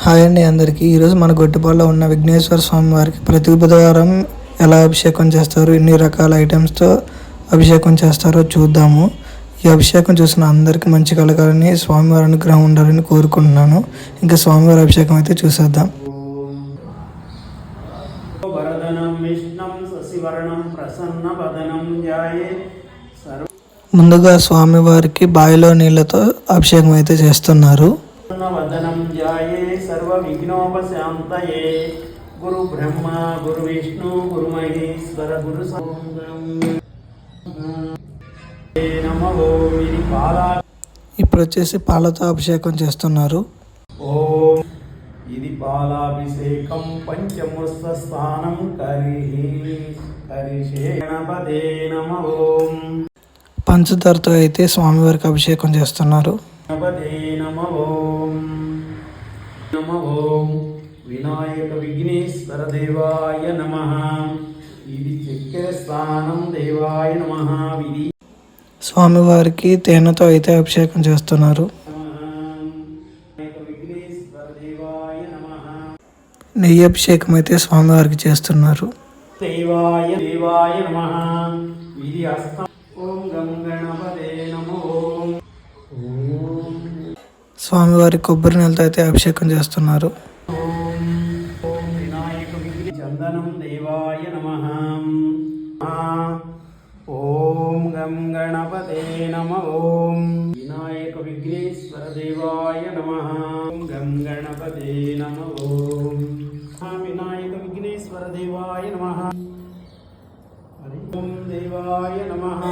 Hi అండి అందరికీ. ఈరోజు మన గొట్టిపాలలో ఉన్న విఘ్నేశ్వర స్వామి వారికి ప్రతి బుధవారం ఎలా అభిషేకం చేస్తారు, ఎన్ని రకాల ఐటమ్స్తో అభిషేకం చేస్తారో చూద్దాము. ఈ అభిషేకం చూసిన అందరికీ మంచి కలగాలని, స్వామివారి అనుగ్రహం ఉండాలని కోరుకుంటున్నాను. ఇంకా స్వామివారి అభిషేకం అయితే చూసేద్దాం. ముందుగా స్వామివారికి బావిలో నీళ్లతో అభిషేకం అయితే చేస్తున్నారు. వదనం ధ్యాయే సర్వ విఘ్నోపశాంతయే గురు బ్రహ్మ గురు విష్ణు గురు మహేశ్వర గురు ఇప్పుడు వచ్చేసి పాలతో అభిషేకం చేస్తున్నారు. ఓం ఇది పాలాభిషేకం పంచముస్త స్థానం గణపతే నమః. ఓం పంచదారతో అయితే స్వామివారికి అభిషేకం చేస్తున్నారు. గణపతే నమః. ఓం నమః. ఓం వినాయక విఘ్నేశ్వర దేవాయ నమః. ఇది చక్కెర స్థానం దేవాయ నమః. విధి స్వామివారికి తేనెతో అయితే అభిషేకం చేస్తున్నారు. నెయ్యి అభిషేకం అయితే స్వామివారికి చేస్తున్నారు. దేవాయ దేవాయ నమః. విధి హస్తం. ఓం గం గణపతే నమః. ఓం స్వామివారి కొబ్బరి నీళ్ళతో అయితే అభిషేకం చేస్తున్నారు. ఓం వినాయక విఘ్న చందనం దేవాయ నమః. ఓం గం గణపతే నమః. ఓం వినాయక విఘ్నేశ్వర దేవాయ నమః. ఓం గం గణపతే నమః. ఓం వినాయక విఘ్నేశ్వర దేవాయ నమః. ఓం దేవాయ నమః.